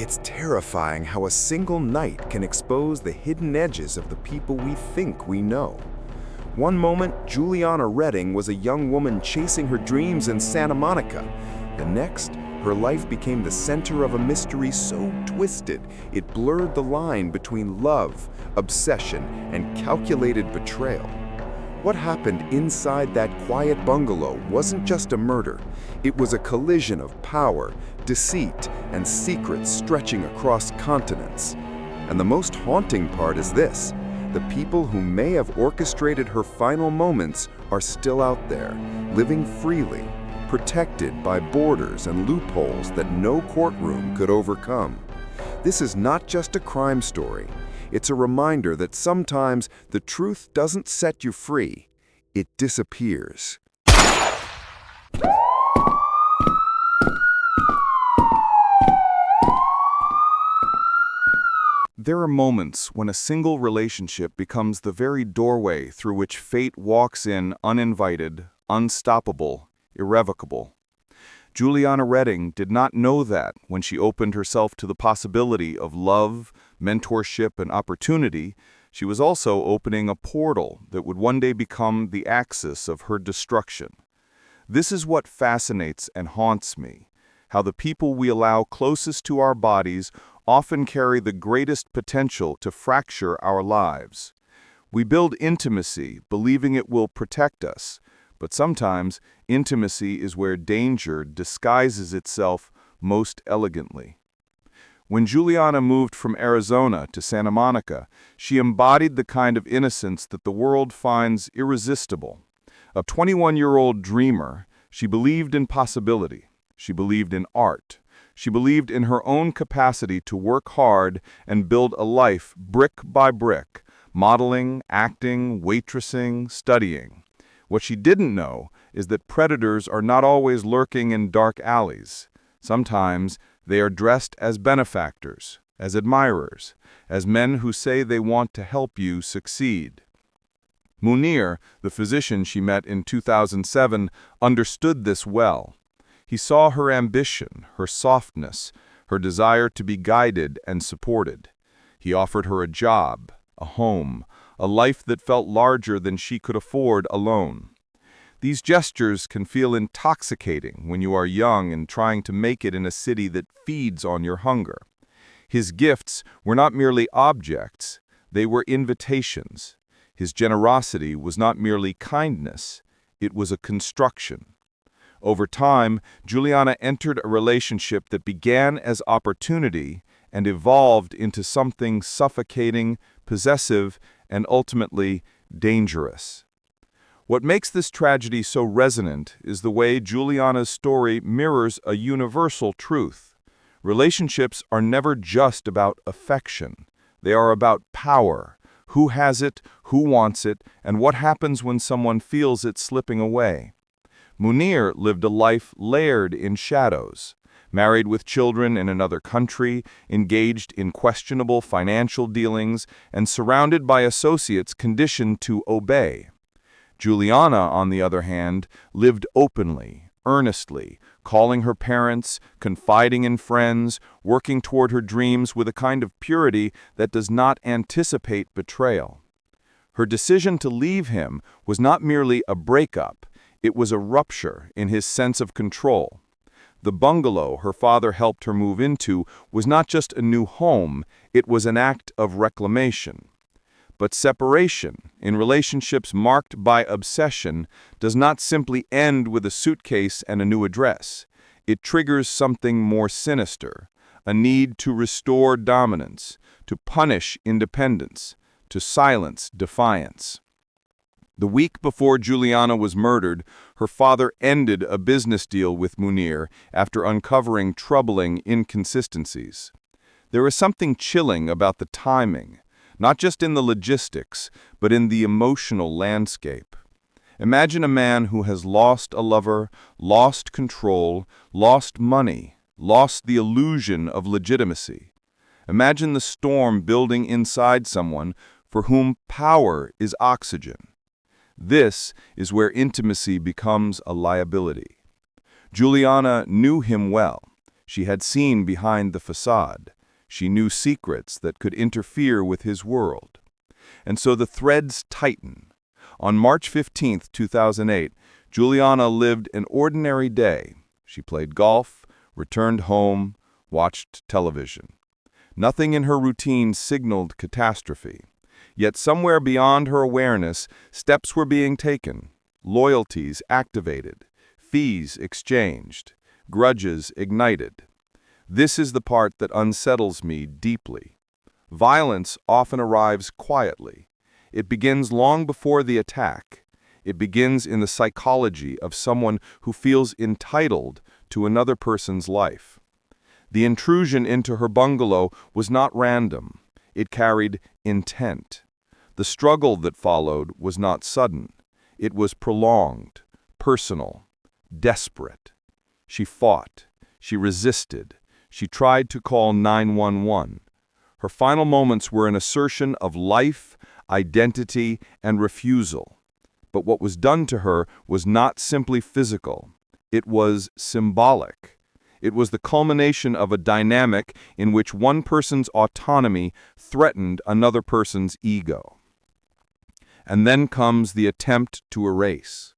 It's terrifying how a single night can expose the hidden edges of the people we think we know. One moment, Juliana Redding was a young woman chasing her dreams in Santa Monica. The next, her life became the center of a mystery so twisted it blurred the line between love, obsession, and calculated betrayal. What happened inside that quiet bungalow wasn't just a murder. It was a collision of power, deceit, and secrets stretching across continents. And the most haunting part is this: the people who may have orchestrated her final moments are still out there, living freely, protected by borders and loopholes that no courtroom could overcome. This is not just a crime story. It's a reminder that sometimes the truth doesn't set you free, it disappears. There are moments when a single relationship becomes the very doorway through which fate walks in uninvited, unstoppable, irrevocable. Juliana Redding did not know that when she opened herself to the possibility of love, mentorship, and opportunity. She was also opening a portal that would one day become the axis of her destruction. This is what fascinates and haunts me, how the people we allow closest to our bodies often carry the greatest potential to fracture our lives. We build intimacy, believing it will protect us, but sometimes intimacy is where danger disguises itself most elegantly. When Juliana moved from Arizona to Santa Monica, she embodied the kind of innocence that the world finds irresistible. A 21-year-old dreamer, she believed in possibility. She believed in art. She believed in her own capacity to work hard and build a life brick by brick, modeling, acting, waitressing, studying. What she didn't know is that predators are not always lurking in dark alleys. Sometimes they are dressed as benefactors, as admirers, as men who say they want to help you succeed. Munir, the physician she met in 2007, understood this well. He saw her ambition, her softness, her desire to be guided and supported. He offered her a job, a home, a life that felt larger than she could afford alone. These gestures can feel intoxicating when you are young and trying to make it in a city that feeds on your hunger. His gifts were not merely objects, they were invitations. His generosity was not merely kindness, it was a construction. Over time, Juliana entered a relationship that began as opportunity and evolved into something suffocating, possessive, and ultimately dangerous. What makes this tragedy so resonant is the way Juliana's story mirrors a universal truth. Relationships are never just about affection. They are about power. Who has it, who wants it, and what happens when someone feels it slipping away. Munir lived a life layered in shadows. Married with children in another country, engaged in questionable financial dealings, and surrounded by associates conditioned to obey. Juliana, on the other hand, lived openly, earnestly, calling her parents, confiding in friends, working toward her dreams with a kind of purity that does not anticipate betrayal. Her decision to leave him was not merely a breakup, it was a rupture in his sense of control. The bungalow her father helped her move into was not just a new home, it was an act of reclamation. But separation, in relationships marked by obsession, does not simply end with a suitcase and a new address. It triggers something more sinister, a need to restore dominance, to punish independence, to silence defiance. The week before Juliana was murdered, her father ended a business deal with Munir after uncovering troubling inconsistencies. There is something chilling about the timing, not just in the logistics, but in the emotional landscape. Imagine a man who has lost a lover, lost control, lost money, lost the illusion of legitimacy. Imagine the storm building inside someone for whom power is oxygen. This is where intimacy becomes a liability. Juliana knew him well. She had seen behind the facade. She knew secrets that could interfere with his world. And so the threads tighten. On March 15, 2008, Juliana lived an ordinary day. She played golf, returned home, watched television. Nothing in her routine signaled catastrophe. Yet somewhere beyond her awareness, steps were being taken, loyalties activated, fees exchanged, grudges ignited. This is the part that unsettles me deeply. Violence often arrives quietly. It begins long before the attack. It begins in the psychology of someone who feels entitled to another person's life. The intrusion into her bungalow was not random. It carried intent. The struggle that followed was not sudden. It was prolonged, personal, desperate. She fought. She resisted. She tried to call 911. Her final moments were an assertion of life, identity, and refusal. But what was done to her was not simply physical. It was symbolic. It was the culmination of a dynamic in which one person's autonomy threatened another person's ego. And then comes the attempt to erase.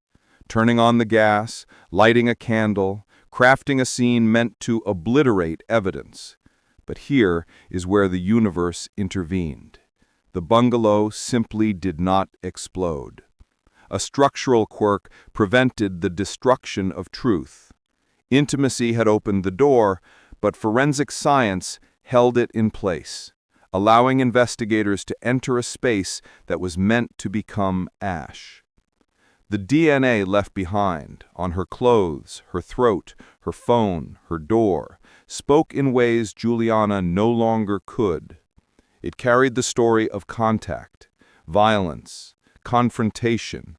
Turning on the gas, lighting a candle, crafting a scene meant to obliterate evidence. But here is where the universe intervened. The bungalow simply did not explode. A structural quirk prevented the destruction of truth. Intimacy had opened the door, but forensic science held it in place, allowing investigators to enter a space that was meant to become ash. The DNA left behind, on her clothes, her throat, her phone, her door, spoke in ways Juliana no longer could. It carried the story of contact, violence, confrontation.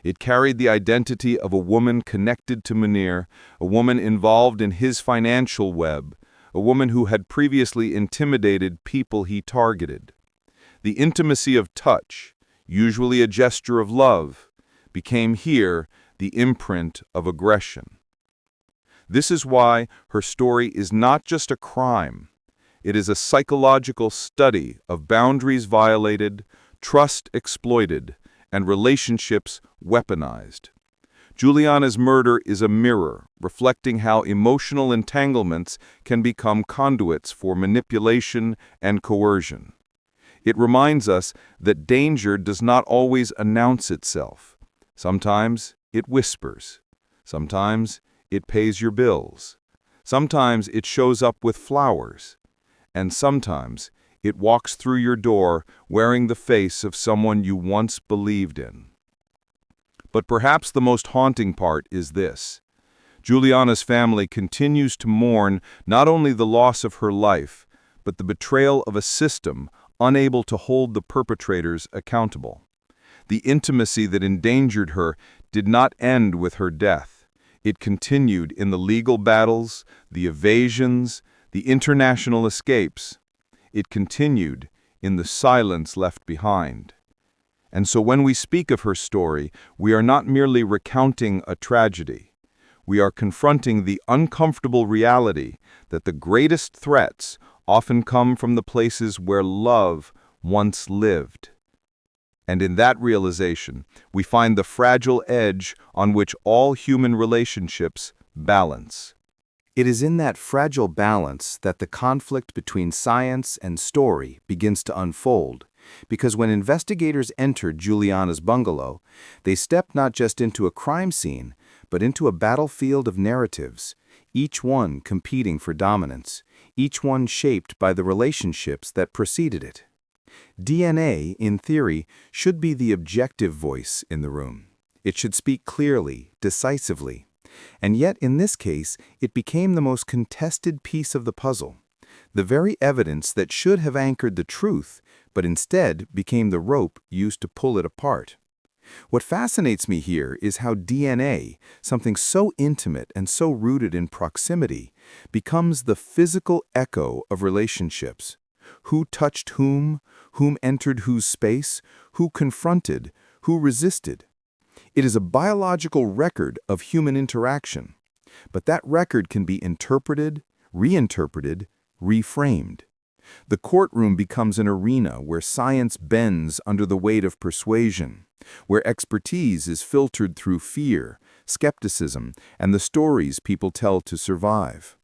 It carried the identity of a woman connected to Munir, a woman involved in his financial web, a woman who had previously intimidated people he targeted. The intimacy of touch, usually a gesture of love, became here the imprint of aggression. This is why her story is not just a crime. It is a psychological study of boundaries violated, trust exploited, and relationships weaponized. Juliana's murder is a mirror, reflecting how emotional entanglements can become conduits for manipulation and coercion. It reminds us that danger does not always announce itself. Sometimes it whispers. Sometimes it pays your bills. Sometimes it shows up with flowers. And sometimes it walks through your door wearing the face of someone you once believed in. But perhaps the most haunting part is this. Juliana's family continues to mourn not only the loss of her life, but the betrayal of a system unable to hold the perpetrators accountable. The intimacy that endangered her did not end with her death. It continued in the legal battles, the evasions, the international escapes. It continued in the silence left behind. And so when we speak of her story, we are not merely recounting a tragedy. We are confronting the uncomfortable reality that the greatest threats often come from the places where love once lived. And in that realization, we find the fragile edge on which all human relationships balance. It is in that fragile balance that the conflict between science and story begins to unfold, because when investigators entered Juliana's bungalow, they stepped not just into a crime scene, but into a battlefield of narratives, each one competing for dominance, each one shaped by the relationships that preceded it. DNA, in theory, should be the objective voice in the room. It should speak clearly, decisively. And yet, in this case, it became the most contested piece of the puzzle. The very evidence that should have anchored the truth, but instead became the rope used to pull it apart. What fascinates me here is how DNA, something so intimate and so rooted in proximity, becomes the physical echo of relationships. Who touched whom entered whose space, who confronted, who resisted. It is a biological record of human interaction. But that record can be interpreted, reinterpreted, reframed. The courtroom becomes an arena where science bends under the weight of persuasion, where expertise is filtered through fear, skepticism, and the stories people tell to survive.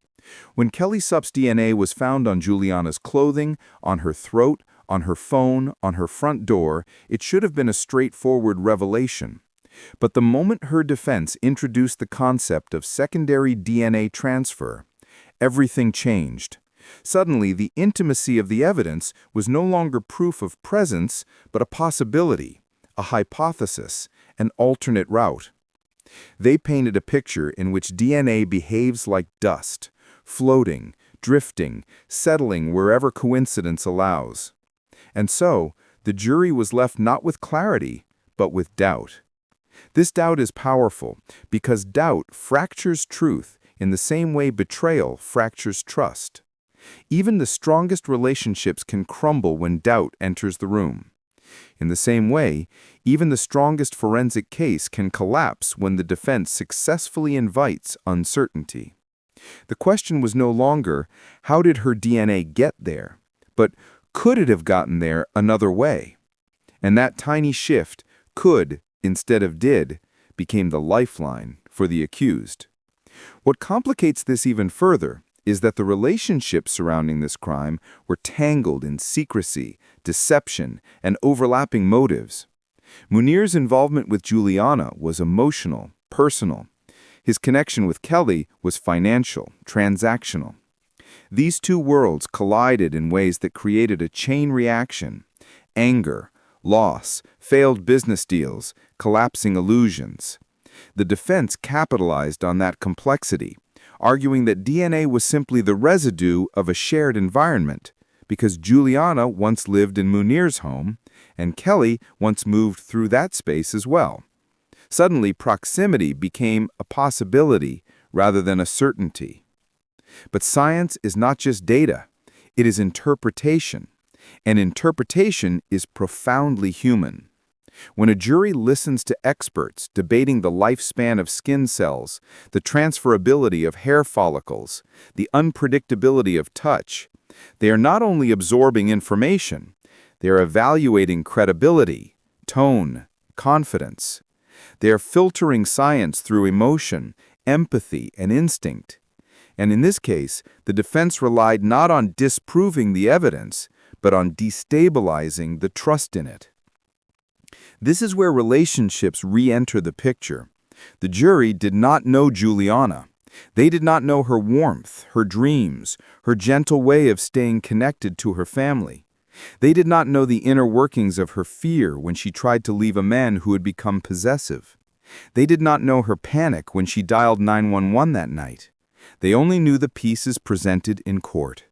When Kelly Supp's DNA was found on Juliana's clothing, on her throat, on her phone, on her front door, it should have been a straightforward revelation. But the moment her defense introduced the concept of secondary DNA transfer, everything changed. Suddenly, the intimacy of the evidence was no longer proof of presence, but a possibility, a hypothesis, an alternate route. They painted a picture in which DNA behaves like dust, floating, drifting, settling wherever coincidence allows. And so, the jury was left not with clarity, but with doubt. This doubt is powerful because doubt fractures truth in the same way betrayal fractures trust. Even the strongest relationships can crumble when doubt enters the room. In the same way, even the strongest forensic case can collapse when the defense successfully invites uncertainty. The question was no longer, how did her DNA get there? But could it have gotten there another way? And that tiny shift, could instead of did, became the lifeline for the accused. What complicates this even further is that the relationships surrounding this crime were tangled in secrecy, deception, and overlapping motives. Munir's involvement with Juliana was emotional, personal. His connection with Kelly was financial, transactional. These two worlds collided in ways that created a chain reaction: anger, loss, failed business deals, collapsing illusions. The defense capitalized on that complexity, arguing that DNA was simply the residue of a shared environment, because Juliana once lived in Munir's home, and Kelly once moved through that space as well. Suddenly, proximity became a possibility rather than a certainty. But science is not just data, it is interpretation, and interpretation is profoundly human. When a jury listens to experts debating the lifespan of skin cells, the transferability of hair follicles, the unpredictability of touch, they are not only absorbing information, they are evaluating credibility, tone, confidence. They are filtering science through emotion, empathy, and instinct. And in this case, the defense relied not on disproving the evidence, but on destabilizing the trust in it. This is where relationships re-enter the picture. The jury did not know Juliana. They did not know her warmth, her dreams, her gentle way of staying connected to her family. They did not know the inner workings of her fear when she tried to leave a man who had become possessive. They did not know her panic when she dialed 911 that night. They only knew the pieces presented in court.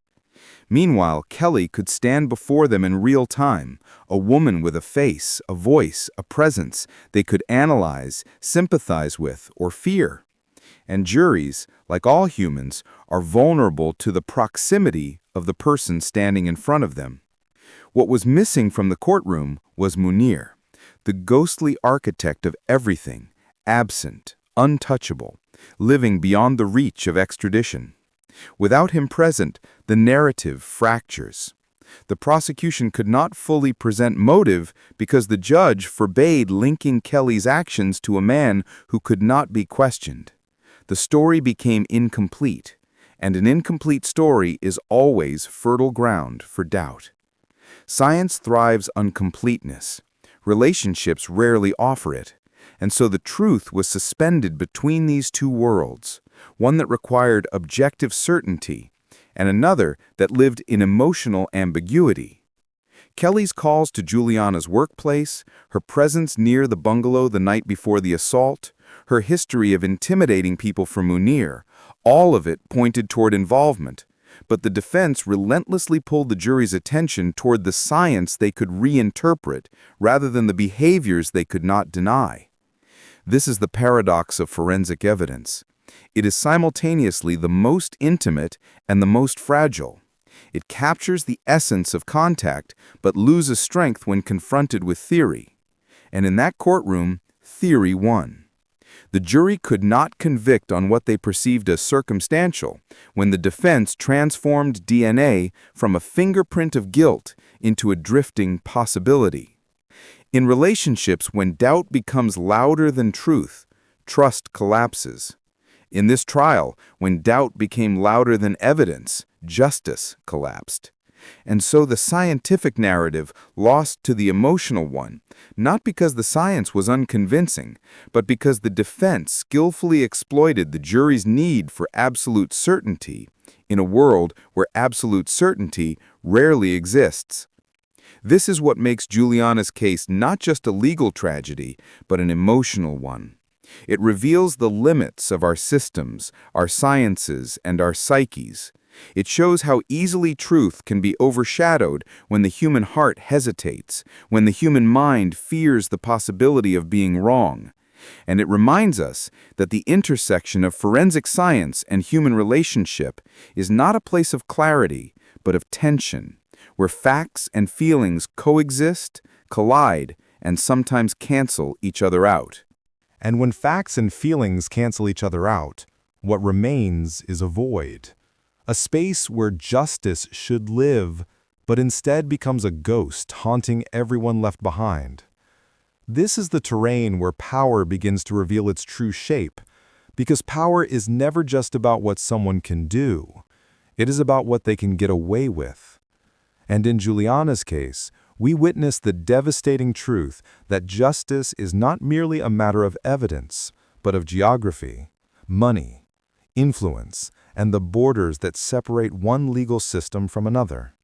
Meanwhile, Kelly could stand before them in real time, a woman with a face, a voice, a presence they could analyze, sympathize with, or fear. And juries, like all humans, are vulnerable to the proximity of the person standing in front of them. What was missing from the courtroom was Munir, the ghostly architect of everything, absent, untouchable, living beyond the reach of extradition. Without him present, the narrative fractures. The prosecution could not fully present motive because the judge forbade linking Kelly's actions to a man who could not be questioned. The story became incomplete, and an incomplete story is always fertile ground for doubt. Science thrives on completeness. Relationships rarely offer it, and so the truth was suspended between these two worlds, one that required objective certainty and another that lived in emotional ambiguity. Kelly's calls to Juliana's workplace, her presence near the bungalow the night before the assault, her history of intimidating people from Munir, all of it pointed toward involvement, but the defense relentlessly pulled the jury's attention toward the science they could reinterpret rather than the behaviors they could not deny. This is the paradox of forensic evidence. It is simultaneously the most intimate and the most fragile. It captures the essence of contact, but loses strength when confronted with theory. And in that courtroom, theory won. The jury could not convict on what they perceived as circumstantial when the defense transformed DNA from a fingerprint of guilt into a drifting possibility. In relationships, when doubt becomes louder than truth, trust collapses. In this trial, when doubt became louder than evidence, justice collapsed. And so the scientific narrative lost to the emotional one, not because the science was unconvincing, but because the defense skillfully exploited the jury's need for absolute certainty in a world where absolute certainty rarely exists. This is what makes Juliana's case not just a legal tragedy, but an emotional one. It reveals the limits of our systems, our sciences, and our psyches. It shows how easily truth can be overshadowed when the human heart hesitates, when the human mind fears the possibility of being wrong. And it reminds us that the intersection of forensic science and human relationship is not a place of clarity, but of tension, where facts and feelings coexist, collide, and sometimes cancel each other out. And when facts and feelings cancel each other out, what remains is a void. A space where justice should live, but instead becomes a ghost haunting everyone left behind. This is the terrain where power begins to reveal its true shape, because power is never just about what someone can do. It is about what they can get away with. And in Juliana's case, we witness the devastating truth that justice is not merely a matter of evidence, but of geography, money, influence, and the borders that separate one legal system from another.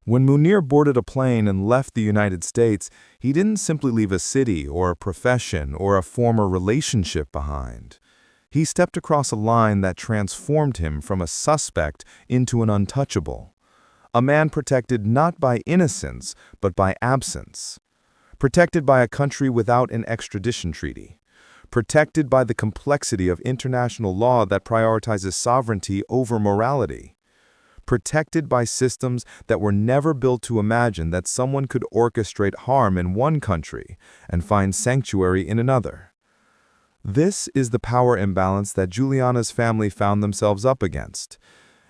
When Munir boarded a plane and left the United States, he didn't simply leave a city or a profession or a former relationship behind. He stepped across a line that transformed him from a suspect into an untouchable. A man protected not by innocence, but by absence. Protected by a country without an extradition treaty. Protected by the complexity of international law that prioritizes sovereignty over morality. Protected by systems that were never built to imagine that someone could orchestrate harm in one country and find sanctuary in another. This is the power imbalance that Juliana's family found themselves up against.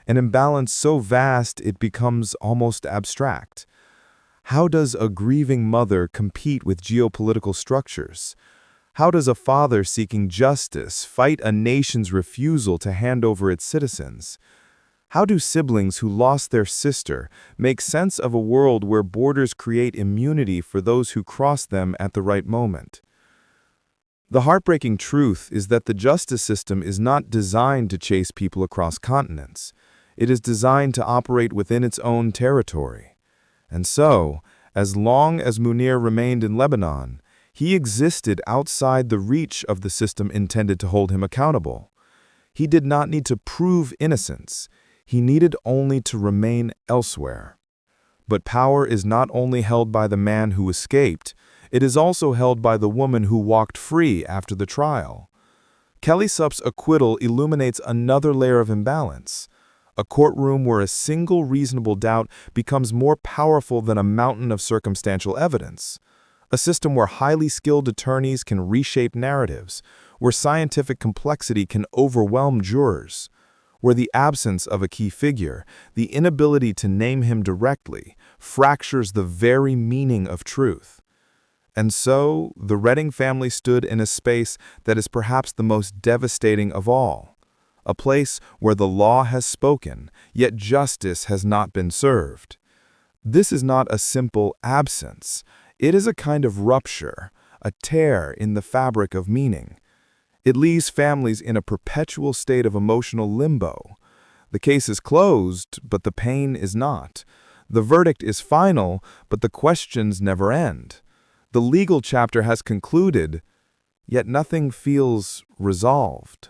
An imbalance so vast it becomes almost abstract. How does a grieving mother compete with geopolitical structures? How does a father seeking justice fight a nation's refusal to hand over its citizens? How do siblings who lost their sister make sense of a world where borders create immunity for those who cross them at the right moment? The heartbreaking truth is that the justice system is not designed to chase people across continents. It is designed to operate within its own territory. And so, as long as Munir remained in Lebanon, he existed outside the reach of the system intended to hold him accountable. He did not need to prove innocence. He needed only to remain elsewhere. But power is not only held by the man who escaped, it is also held by the woman who walked free after the trial. Kelly Supp's acquittal illuminates another layer of imbalance. A courtroom where a single reasonable doubt becomes more powerful than a mountain of circumstantial evidence. A system where highly skilled attorneys can reshape narratives, where scientific complexity can overwhelm jurors, where the absence of a key figure, the inability to name him directly, fractures the very meaning of truth. And so, the Redding family stood in a space that is perhaps the most devastating of all. A place where the law has spoken, yet justice has not been served. This is not a simple absence. It is a kind of rupture, a tear in the fabric of meaning. It leaves families in a perpetual state of emotional limbo. The case is closed, but the pain is not. The verdict is final, but the questions never end. The legal chapter has concluded, yet nothing feels resolved.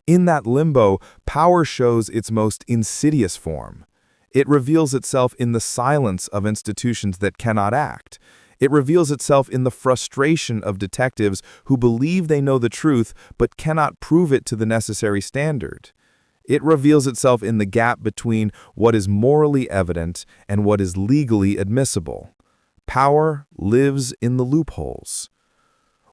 In that limbo, power shows its most insidious form. It reveals itself in the silence of institutions that cannot act. It reveals itself in the frustration of detectives who believe they know the truth but cannot prove it to the necessary standard. It reveals itself in the gap between what is morally evident and what is legally admissible. Power lives in the loopholes.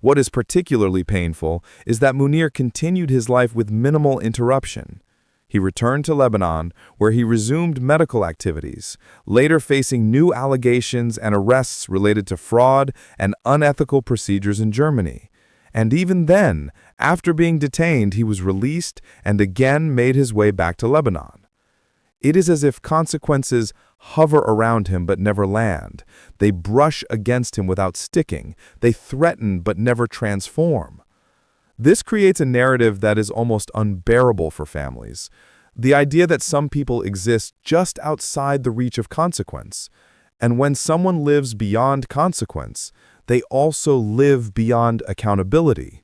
What is particularly painful is that Munir continued his life with minimal interruption. He returned to Lebanon, where he resumed medical activities, later facing new allegations and arrests related to fraud and unethical procedures in Germany. And even then, after being detained, he was released and again made his way back to Lebanon. It is as if consequences hover around him but never land. They brush against him without sticking. They threaten but never transform. This creates a narrative that is almost unbearable for families. The idea that some people exist just outside the reach of consequence. And when someone lives beyond consequence, they also live beyond accountability.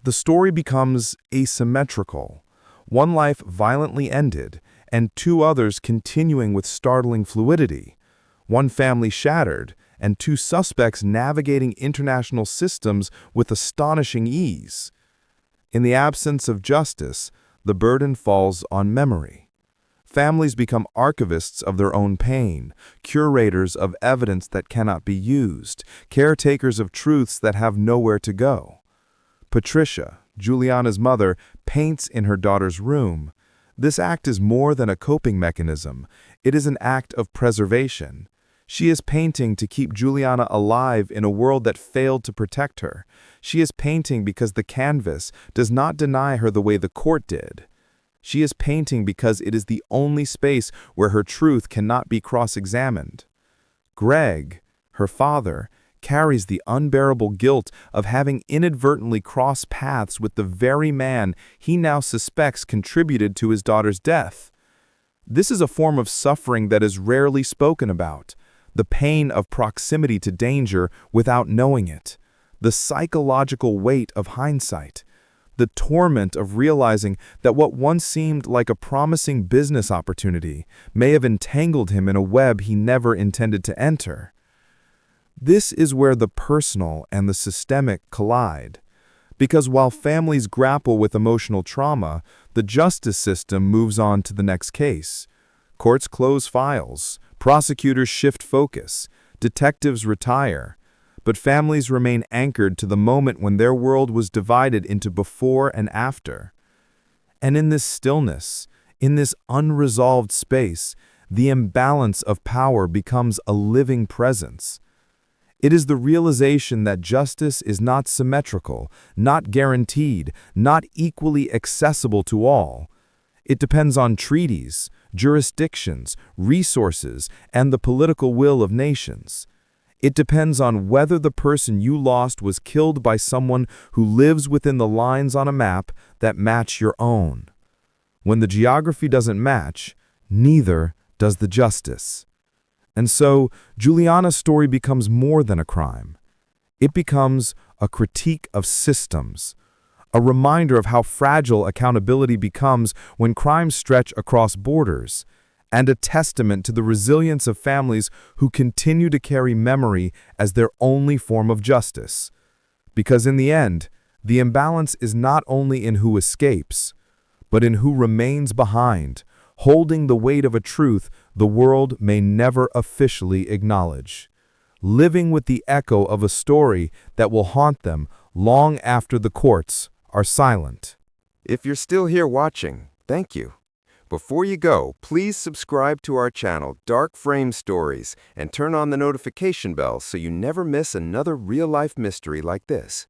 The story becomes asymmetrical. One life violently ended, and two others continuing with startling fluidity. One family shattered, and two suspects navigating international systems with astonishing ease. In the absence of justice, the burden falls on memory. Families become archivists of their own pain, curators of evidence that cannot be used, caretakers of truths that have nowhere to go. Patricia, Juliana's mother, paints in her daughter's room. This act is more than a coping mechanism. It is an act of preservation. She is painting to keep Juliana alive in a world that failed to protect her. She is painting because the canvas does not deny her the way the court did. She is painting because it is the only space where her truth cannot be cross-examined. Greg, her father, carries the unbearable guilt of having inadvertently crossed paths with the very man he now suspects contributed to his daughter's death. This is a form of suffering that is rarely spoken about. The pain of proximity to danger without knowing it, the psychological weight of hindsight, the torment of realizing that what once seemed like a promising business opportunity may have entangled him in a web he never intended to enter. This is where the personal and the systemic collide. Because while families grapple with emotional trauma, the justice system moves on to the next case. Courts close files. Prosecutors shift focus, detectives retire, but families remain anchored to the moment when their world was divided into before and after. And in this stillness, in this unresolved space, the imbalance of power becomes a living presence. It is the realization that justice is not symmetrical, not guaranteed, not equally accessible to all. It depends on treaties, jurisdictions, resources, and the political will of nations. It depends on whether the person you lost was killed by someone who lives within the lines on a map that match your own. When the geography doesn't match, neither does the justice. And so, Juliana's story becomes more than a crime. It becomes a critique of systems, a reminder of how fragile accountability becomes when crimes stretch across borders, and a testament to the resilience of families who continue to carry memory as their only form of justice. Because in the end, the imbalance is not only in who escapes, but in who remains behind, holding the weight of a truth the world may never officially acknowledge, living with the echo of a story that will haunt them long after the courts are silent. If you're still here watching, thank you. Before you go, please subscribe to our channel, Dark Frame Stories, and turn on the notification bell so you never miss another real-life mystery like this.